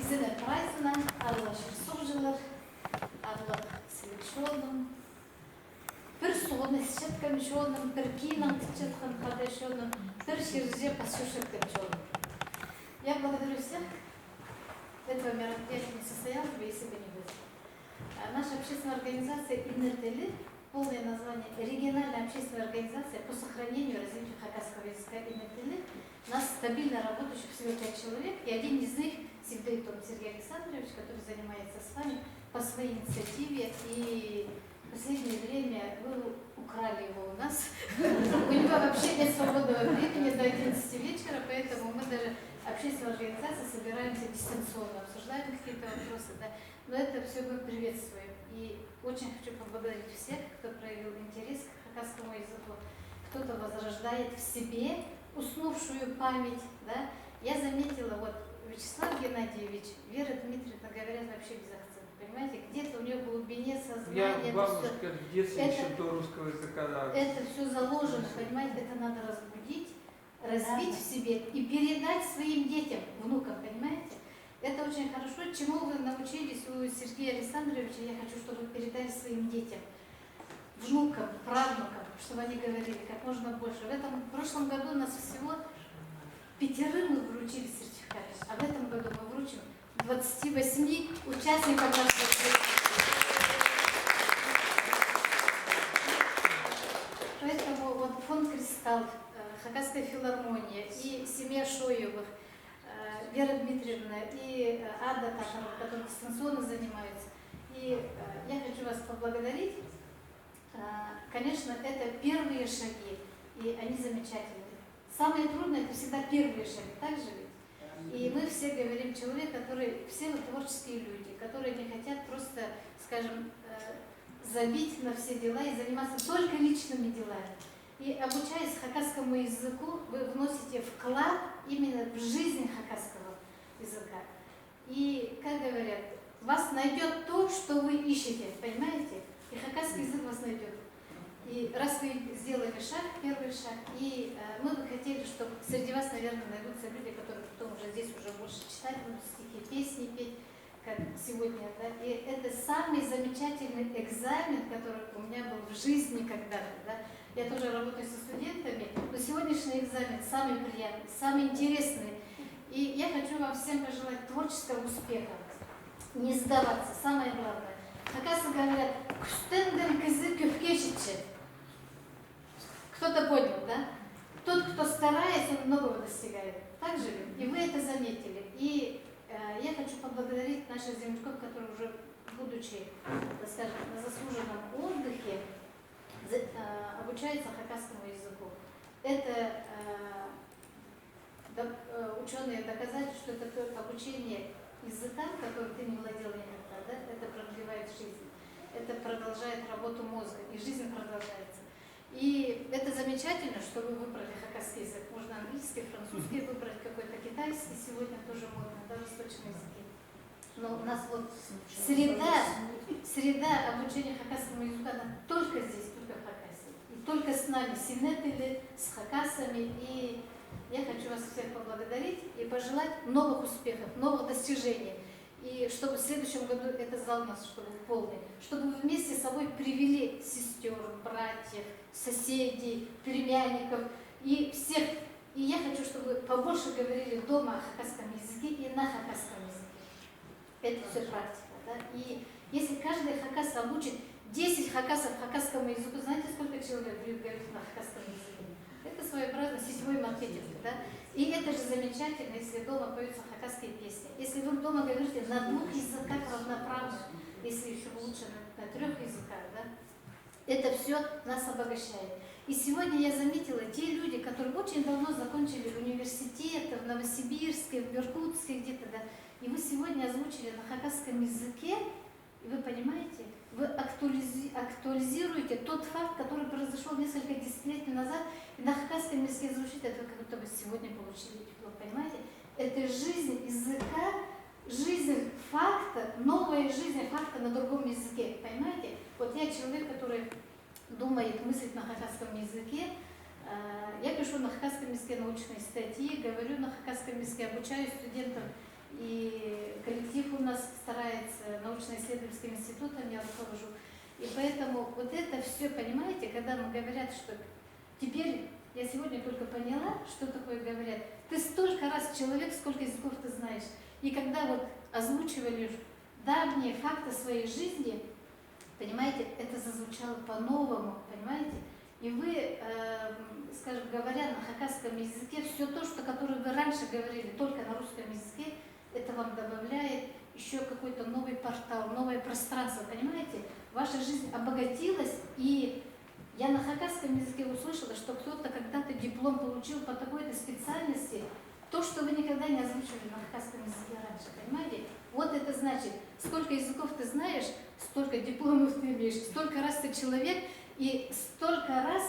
Izine praizına, Allah şirsurcular, Allah selectionum, персоны с четками черным, перкином с четком подошенным, перширже посушек черным. Я благодарю всех. Этого мероприятия не состоялось бы, если бы не было. Наша общественная организация ИНРТЛ, полное название региональная общественная организация по сохранению и развитию хакасского языка ИНРТЛ, у нас стабильно работающих всего 5 человек, и один из них Сигдейтон Сергей Александрович, который занимается с вами по своей инициативе, и в последнее время вы украли его у нас. У него вообще нет свободного времени до 11 вечера, поэтому мы даже общественная организация собираемся дистанционно, обсуждаем какие-то вопросы, да. Но это все мы приветствуем. И очень хочу поблагодарить всех, кто проявил интерес к хакасскому языку, кто-то возрождает в себе уснувшую память, да. Я заметила, вот Вячеслав Геннадьевич, Вера Дмитриевна говорят вообще без акцента, понимаете, где-то у нее в глубине сознания. Я бабушка в детстве еще до русского языка. Это все заложено, понимаете, это надо разбудить, развить в себе и передать своим детям, внукам, понимаете? Это очень хорошо. Чему вы научились у Сергея Александровича, я хочу, чтобы вы передали своим детям, внукам, правнукам, чтобы они говорили как можно больше. В прошлом году у нас всего 5 мы вручили сертификаты, а в этом году мы вручим 28 участникам нашего проекта. Поэтому вот фонд «Кристалл», Хакасская филармония и семья Шоевых, Вера Дмитриевна и Ада Татарова, которые дистанционно занимаются. И я хочу вас поблагодарить. Конечно, это первые шаги, и они замечательные. Самое трудное – это всегда первые шаги, так же ведь? И мы все говорим, человек, который, все мы творческие люди, которые не хотят просто, скажем, забить на все дела и заниматься только личными делами. И обучаясь хакасскому языку, вы вносите вклад именно в жизнь хакасского языка. И, как говорят, вас найдет то, что вы ищете, понимаете? И хакасский язык вас найдет. И раз вы сделали шаг, первый шаг, и мы бы хотели, чтобы среди вас, наверное, найдутся люди, которые потом уже здесь уже больше читать будут стихи, песни петь, как сегодня, да? И это самый замечательный экзамен, который у меня был в жизни когда-то, да? Я тоже работаю со студентами, но сегодняшний экзамен самый приятный, самый интересный. И я хочу вам всем пожелать творческого успеха, не сдаваться, самое главное. Хакасы говорят, «Кштенден кызы кюфкешичи». Кто-то понял, да? Тот, кто старается, он многого достигает. Так же ли? И вы это заметили. И я хочу поблагодарить наших земляков, которые уже, будучи, так скажем, на заслуженном отдыхе, обучаются хакасскому языку. Это ученые доказали, что это обучение языка, который ты не владел никогда, да? Это продлевает жизнь, это продолжает работу мозга, и жизнь продолжается. И это замечательно, что вы выбрали хакасский язык. Можно английский, французский выбрать, какой-то китайский, сегодня тоже модно, да, восточные языки. Но у нас вот среда обучения хакасскому языку, она только здесь, только в Хакасии. И только с нами, с ИНРТЛ, с хакасами. И я хочу вас всех поблагодарить и пожелать новых успехов, новых достижений. И чтобы в следующем году это зал у нас чтобы полный, чтобы вы вместе с собой привели сестер, братьев, соседей, племянников и всех. И я хочу, чтобы вы побольше говорили дома о хакасском языке и на хакасском языке. Это все практика, да? И если каждый хакас обучит 10 хакасов хакасскому языку, знаете, сколько человек будет говорить на хакасском языке? Это своеобразный сетевой маркетинг, да? И это же замечательно, если дома поются хакасские песни. Если вы дома говорите на 2 языках равноправно, если еще лучше на 3 языках, да? Это все нас обогащает. И сегодня я заметила, те люди, которые очень давно закончили университеты в Новосибирске, в Иркутске где-то, да, и вы сегодня озвучили на хакасском языке, и вы понимаете, вы актуализируете тот факт, который произошел несколько десятилетий назад, и на хакасском языке звучит, это как будто бы сегодня получили диплом, понимаете? Это жизнь языка, жизнь факта, новая жизнь факта на другом языке, понимаете? Вот я человек, который думает, мыслит на хакасском языке, я пишу на хакасском языке научные статьи, говорю на хакасском языке, обучаю студентов и коллег научно-исследовательским институтом я руковожу. И поэтому вот это все, понимаете, когда нам говорят, что теперь я сегодня только поняла, что такое говорят. Ты столько раз человек, сколько языков ты знаешь. И когда вот озвучивали давние факты своей жизни, понимаете, это зазвучало по-новому, понимаете? И вы, скажем, говоря на хакасском языке, все то, что, которое вы раньше говорили только на русском языке, это вам добавляет еще какой-то новый портал, новое пространство, понимаете? Ваша жизнь обогатилась, и я на хакасском языке услышала, что кто-то когда-то диплом получил по такой-то специальности, то, что вы никогда не озвучивали на хакасском языке раньше, понимаете? Вот это значит, сколько языков ты знаешь, столько дипломов ты имеешь, столько раз ты человек, и столько раз,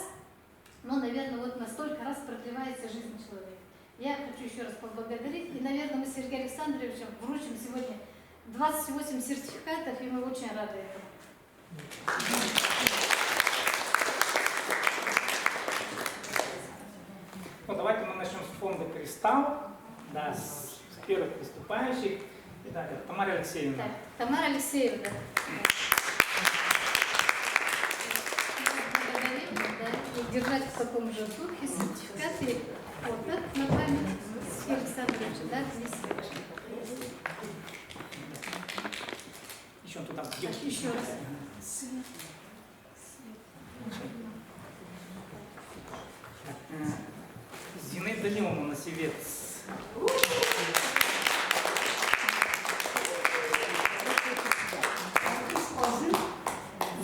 ну, наверное, вот на столько раз продлевается жизнь человека. Я хочу еще раз поблагодарить, и, наверное, мы с Сергеем Александровичем вручим сегодня 28 сертификатов, и мы очень рады этому. Ну, давайте мы начнем с фонда «Кристалл», да, с первых выступающих. Итак, Тамара Алексеевна. Так, Тамара Алексеевна. Благодарим, да, и держать в таком же духе сертификаты. Вот так, на память Сергея Александровича, да, здесь. Еще он туда. Еще раз. Зинаида Даниловна Насевец.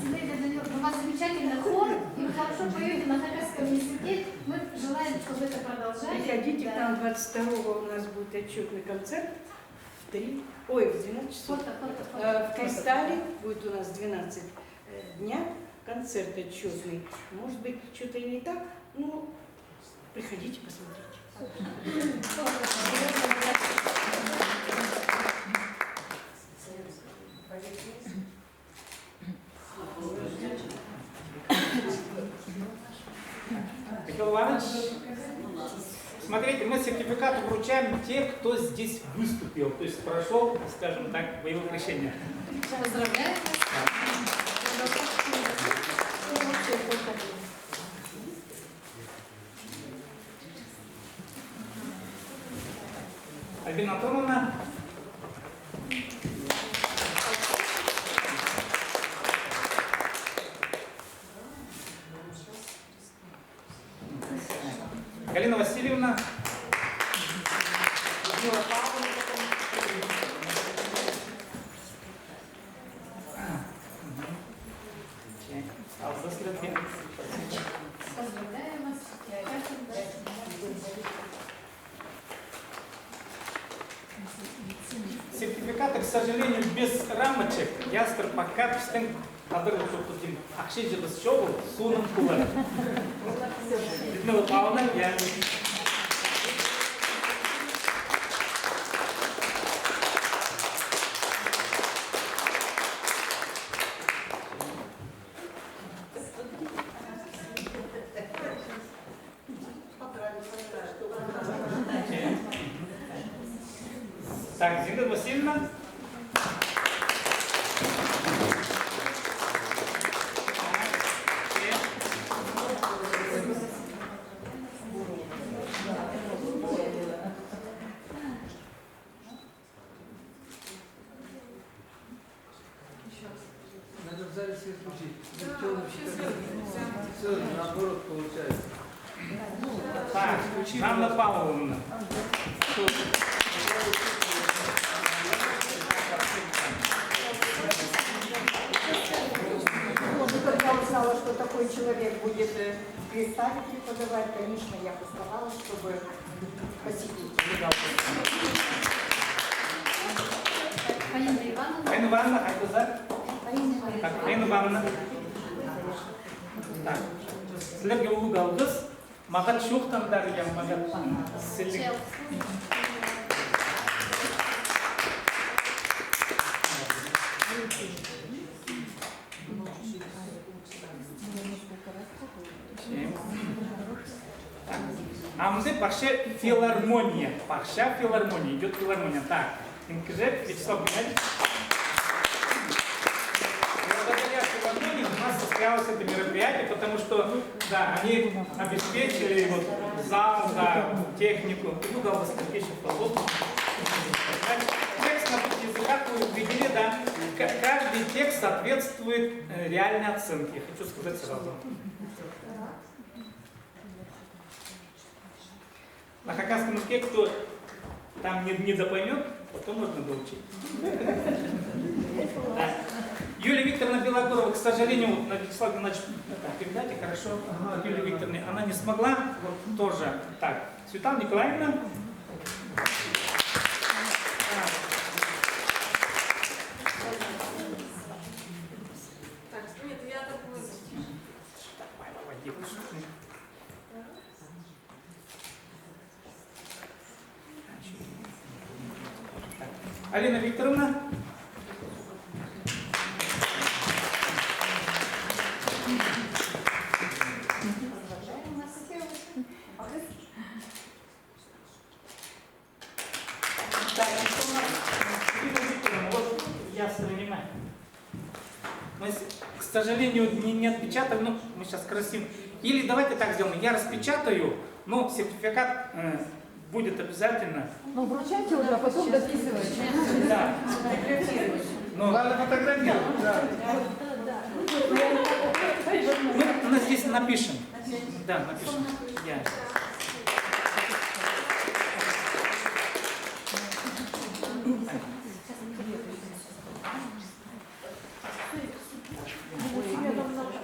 Зинаида Даниловна, у вас замечательный хор, и вы хорошо поете на хакасском языке. Мы желаем, чтобы это продолжали. Приходите Да. к нам 22-го, у нас будет отчетный концерт в 12 часов. В «Кристалле» будет у нас 12 дня концерт отчетный. Может быть, что-то и не так, но приходите, посмотрите. Михаил Иванович, смотрите, мы сертификаты вручаем тех, кто здесь выступил, то есть прошел, скажем так, боевое крещение. Поздравляю вас. Альбина Антоновна. Галина Васильевна. Людмила Павловна. Поздравляю вас. Сертификаты, к сожалению, без рамочек. Ястр пока пистен кадр шоктутин. Акши жибыс шоу сунун кулар. Людмила Павловна, я. Так, Зинаида Васильевна. Надо в зале свет включить. Все наоборот получается. Так, Жанна Павловна. Может, когда узнала, что такой человек будет в «Кристалле» преподавать, конечно, я постаралась, чтобы посетить. Фаина Ивановна. Фаина Ивановна, Айдузар. Так, Фаина Ивановна. Так, сілерге улуг алдыз. Маған шоқтандар, я маған сілік. А мы Пахша филармония. Пахша филармония. Идет филармония. Так, Инкжет, Вячеслав Геннадьевич. состоялось это мероприятие, потому что, да, они обеспечили вот зал, да, технику. И угол воскресенья полотна. Текст на двух языках вы видели, да. Каждый текст соответствует реальной оценке. Хочу сказать сразу. На хакасском языке, кто там не запоймет, потом можно доучить. Да. Юлия Викторовна Белогорова, к сожалению, вот, Вячеслав Геннадьевич, передайте, хорошо, Юлия Викторовна, она не смогла, вот, тоже. Так, Светлана Николаевна. Так, нет, я так выйду. Алина Викторовна. Так, Алина Викторовна, вот я вспоминаю. Мы, к сожалению, не отпечатали, но мы сейчас красиво. Или давайте так сделаем, я распечатаю, но сертификат будет обязательно. Ну, вручайте уже, а потом дописывайте. Да. Но Главное фотографировать, да. мы здесь напишем. Да, напишем. Я.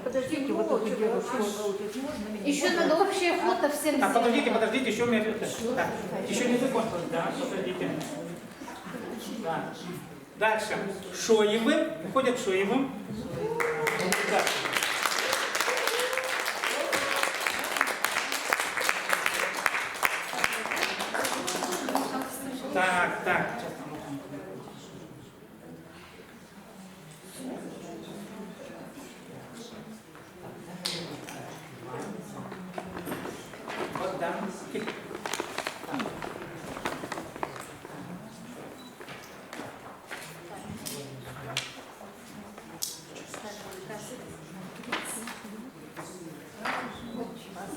Подождите, вот эту девушку. Еще надо общее фото всем Так, сделать. подождите, еще у меня... Так, еще не закончилось, да, подождите. Да. Дальше. Шоевы. Выходят Шоевым. Так. Так. Сейчас там. Вот, да.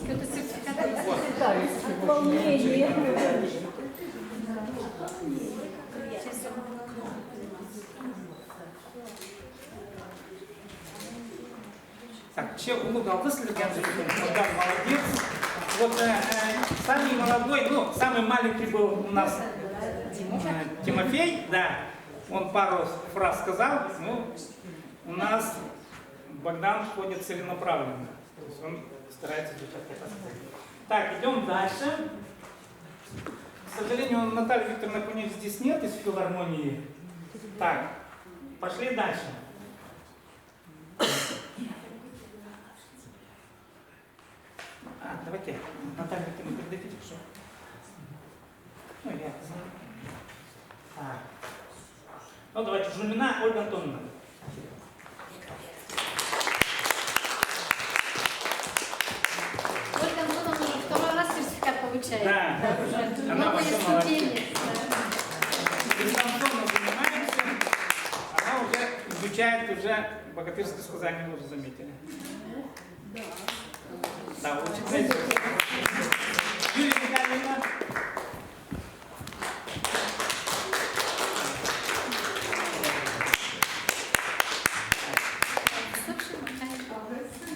Это сертификат. Так, че улугал выследил, да, молодец. Вот самый молодой, ну, самый маленький был у нас Тимофей, да. Он пару фраз сказал, ну, у нас Богдан ходит целенаправленно. То есть он старается изучать это. Так, идем дальше. К сожалению, Натальи Викторовны Куневич здесь нет из филармонии. Так, пошли дальше. Давайте, Наталья Викторовна, передайте, что. Ну, я. Так. Ну, давайте, Жулина Ольга Антоновна. Ольга Антоновна уже второй раз сертификат получает. Да. Уже Она новые вообще молодец. ступени. Дистанционно занимается, она уже изучает уже богатырское сказание, вы уже заметили. Да, очень. Юлия Михайловна.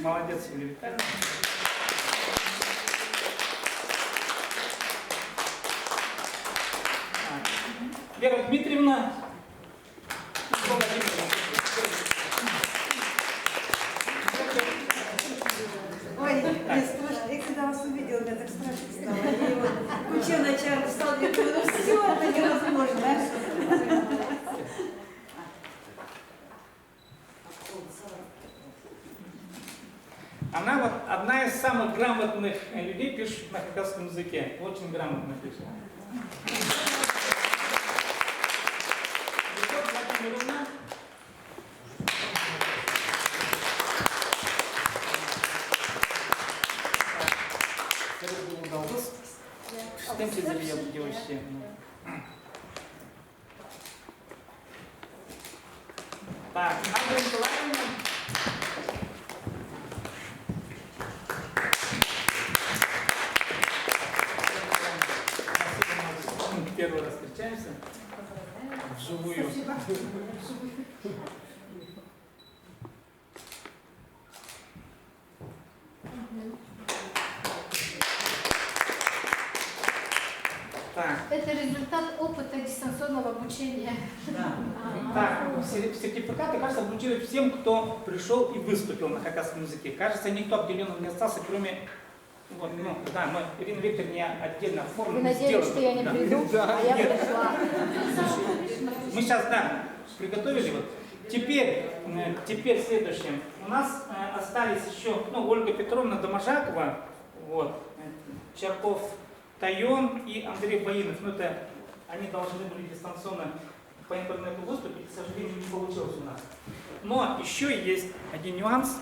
Молодец, Юлия Витальевна. Вера Дмитриевна. Ой, я когда вас увидела, мне так страшно стало. Я его куча начала встал, я думаю, ну все, это невозможно. Она вот одна из самых грамотных людей, пишет на хакасском языке. Очень грамотно пишет. Виктория Владимировна. Встайте за меня, девочки. Так, Анна Николаевна. вживую. Спасибо. Так, Это результат опыта дистанционного обучения. да. Так, сертификаты, кажется, вручили всем, кто пришел и выступил на хакасском языке. Кажется, никто обделенным не остался, кроме... Вот, ну, да, мы Ирина Викторовна отдельно Вы оформили. надеялись, что я не приду, а я Нет. пришла. Мы сейчас, да, приготовили. Вот. Теперь следующее. У нас остались еще, ну, Ольга Петровна Доможакова, вот, Чарков Тайон и Андрей Боинов. Ну, это они должны были дистанционно по интернету выступить, к сожалению, не получилось у нас. Но еще есть один нюанс.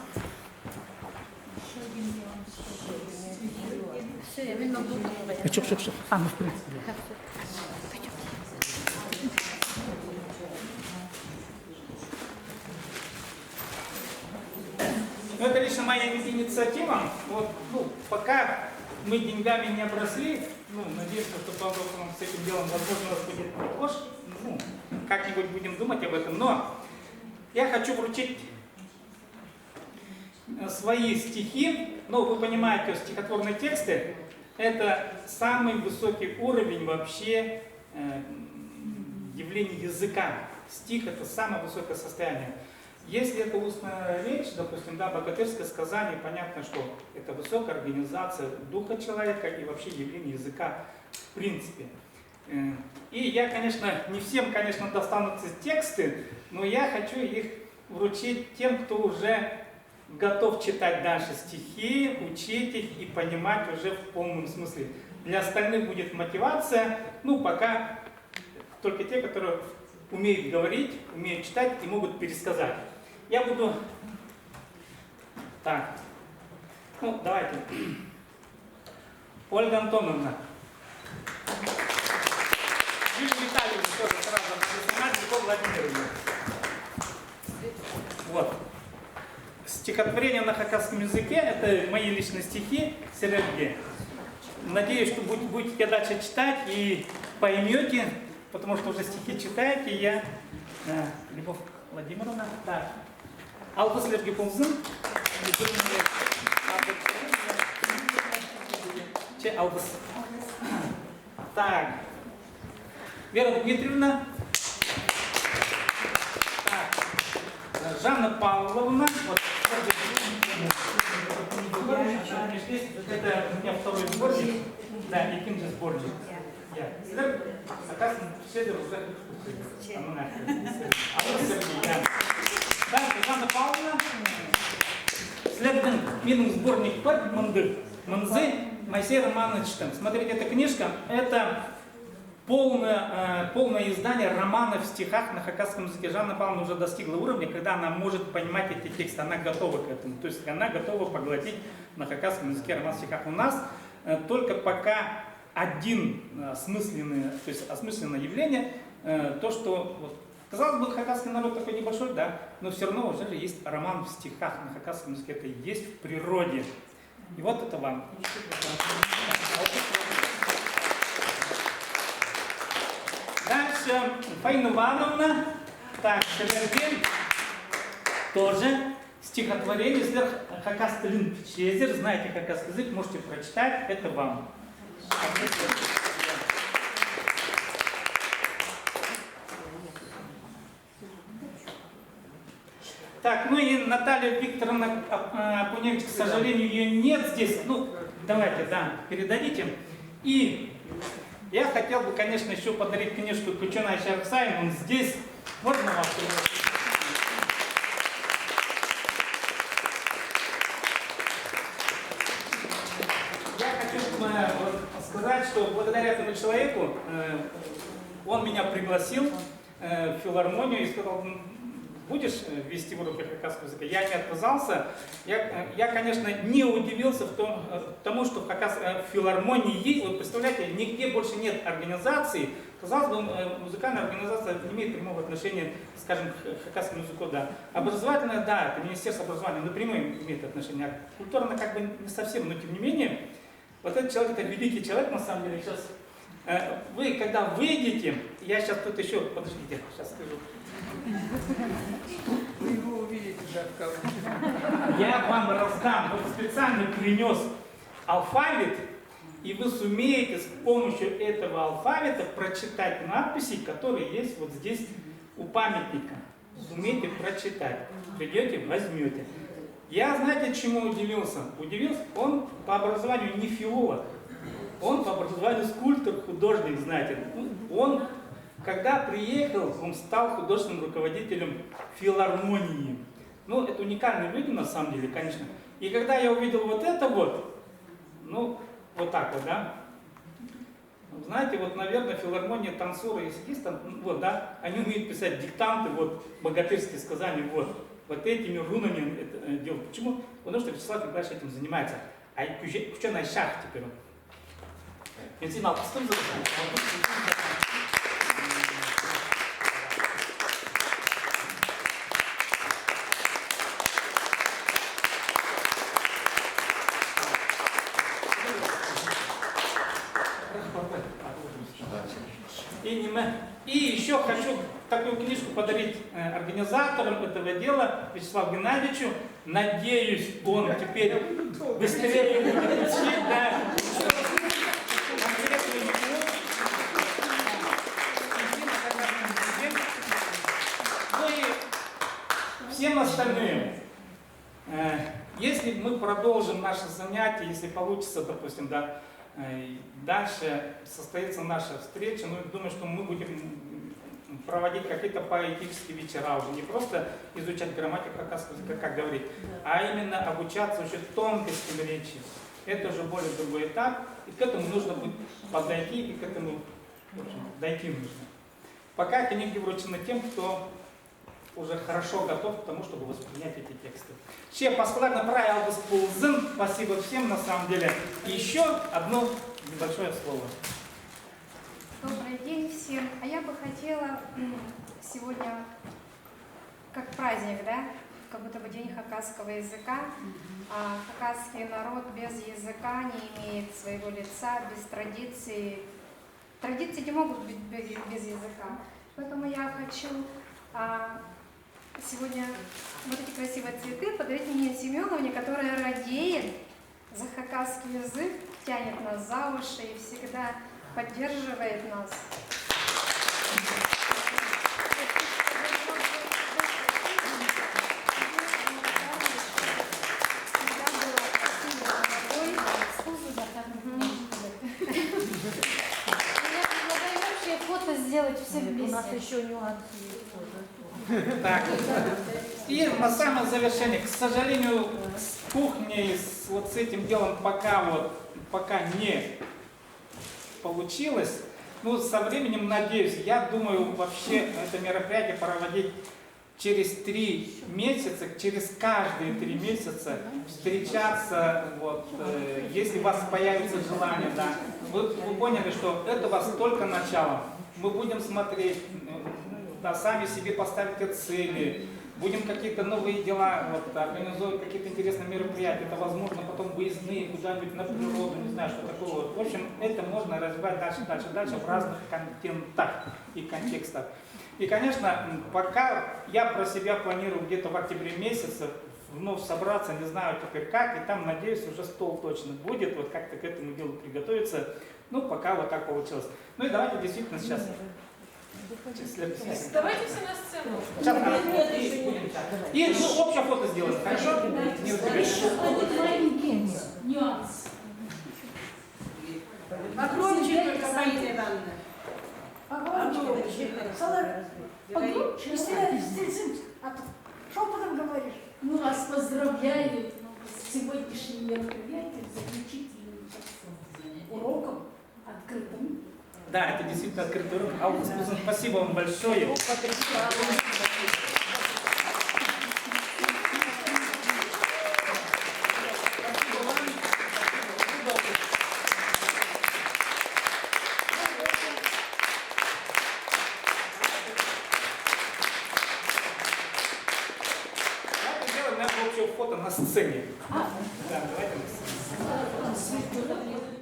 Все, я видно буду. Шоп. А, ну, в принципе. Ну, это лично моя инициатива. Вот, ну, пока мы деньгами не обросли, ну, надеюсь, что по вопросам с этим делом, возможно, у нас будет подложь. Ну, как-нибудь будем думать об этом. Но я хочу вручить свои стихи. Ну, вы понимаете, стихотворные тексты — это самый высокий уровень вообще явления языка. Стих — это самое высокое состояние. Если это устная речь, допустим, да, богатырское сказание, понятно, что это высокая организация духа человека и вообще явление языка в принципе. И я, конечно, не всем, конечно, достанутся тексты, но я хочу их вручить тем, кто уже готов читать дальше стихи, учить их и понимать уже в полном смысле. Для остальных будет мотивация, ну, пока только те, которые умеют говорить, умеют читать и могут пересказать. Я буду... Так. Ну, давайте. Ольга Антоновна. Юлия Витальевна тоже сразу буду снимать, Егор Владимировна. Вот. Стихотворение на хакасском языке — это мои личные стихи Сереги. Надеюсь, что будете дальше читать и поймете, потому что уже стихи читаете. Я, Любовь Владимировна, так. Албас Лерги Ползын. Албас. Так. Вера Дмитриевна. Так. Жанна Павловна. Вот. Это у меня второй сборник. Да, и кем же сборник. Оказывается, Седер уже так, Жанна Павловна. Следует минус сборник Пэт Манзы Моисей Романович. Смотрите, эта книжка, это полное издание романов в стихах на хакасском языке. Жанна Павловна уже достигла уровня, когда она может понимать эти тексты, она готова к этому. То есть она готова поглотить на хакасском языке роман в стихах. У нас только пока один осмысленное явление, то, что, вот, казалось бы, хакасский народ такой небольшой, да, но все равно уже есть роман в стихах на хакасском языке, это есть в природе. И вот это вам. Дальше Фаина Ивановна, так, Шеверген, тоже стихотворение хакасский язык, знаете хакасский язык, можете прочитать, это вам. Так, ну и Наталья Викторовна Апуневич, к сожалению, ее нет здесь. Ну, давайте, да, передадите. И я хотел бы, конечно, еще подарить книжку Кучунай Шарксай, он здесь. Можно вам? Я хочу сказать, что благодаря этому человеку он меня пригласил в филармонию и сказал: будешь вести уроки хакасского языка? Я не отказался. Я, конечно, не удивился тому, что в филармонии, вот представляете, нигде больше нет организации. Казалось бы, музыкальная организация не имеет прямого отношения, скажем, к хакасскому языку, да. Образовательная, да, это Министерство образования напрямую имеет отношение. А культурно как бы не совсем, но тем не менее, вот этот человек, это великий человек, на самом деле, сейчас. Вы, когда выйдете, я сейчас тут еще, подождите, сейчас скажу. Вы его увидите, да, в кавычках. Я вам раздам, вот специально принес алфавит, и вы сумеете с помощью этого алфавита прочитать надписи, которые есть вот здесь у памятника. Сумеете прочитать. Придете, возьмете. Я, знаете, чему удивился? Удивился, он по образованию не филолог. Он по образованию скульптор, художник, знаете. Он, когда приехал, он стал художественным руководителем филармонии. Ну, это уникальные люди, на самом деле, конечно. И когда я увидел вот это вот, ну, вот так вот, да. Знаете, вот, наверное, филармония танцоры, если есть там, вот, да, они умеют писать диктанты, вот, богатырские сказания, вот этими рунами это делают. Почему? Потому что Вячеслав Николаевич этим занимается. А что на шах теперь? Я знал, что за И еще хочу такую книжку подарить организаторам этого дела, Вячеславу Геннадьевичу. Надеюсь, он теперь быстрее будет учить, да. Ну и всем остальным. Если мы продолжим наши занятия, если получится, допустим, да, дальше состоится наша встреча, но я думаю, что мы будем проводить какие-то поэтические вечера уже, не просто изучать грамматику хакасского языка, как говорить, а именно обучаться уже тонкостям речи. Это уже более другой этап, и к этому нужно будет подойти, и к этому, в общем, дойти нужно. Пока книги вручены тем, кто уже хорошо готов к тому, чтобы воспринять эти тексты. Ще поскладно правил восползен. Спасибо всем на самом деле. И еще одно небольшое слово. Добрый день всем. А я бы хотела сегодня, как праздник, да, как будто бы день хакасского языка. А хакасский народ без языка не имеет своего лица, без традиций. Традиции не могут быть без языка. Поэтому я хочу сегодня вот эти красивые цветы подарить Нине Семеновне, которая радеет за хакасский язык, тянет нас за уши и всегда поддерживает нас. Я предлагаю общее фото сделать все вместе. У нас еще нюансы есть. Так. И на самое завершение, к сожалению, с кухней, вот с этим делом пока не получилось. Ну, со временем, надеюсь, я думаю, вообще это мероприятие проводить через 3 месяца, через каждые 3 месяца встречаться, вот, если у вас появится желание, да. Вы поняли, что это у вас только начало. Мы будем смотреть, да, сами себе поставите цели, будем какие-то новые дела, вот, организовывать какие-то интересные мероприятия, это возможно потом выездные куда-нибудь на природу, не знаю, что такое. В общем, это можно развивать дальше в разных контентах и контекстах. И, конечно, пока я про себя планирую где-то в октябре месяце вновь собраться, не знаю теперь как, и там, надеюсь, уже стол точно будет, вот как-то к этому делу приготовиться. Ну, пока вот так получилось. Ну и давайте действительно сейчас. Давайте все на сцену. Сейчас, и общее фото сделаем, хорошо? Маленький нюанс. Погромче только, Фаина Ивановна. Погромче. Погромче. Шепотом говоришь. Мы вас поздравляем с сегодняшним мероприятием, заключительным уроком открытым. Да, это действительно открытый урок. Аугуст, спасибо вам большое. Давайте сделаем наше общее фото на сцене. Да, давайте на сцене.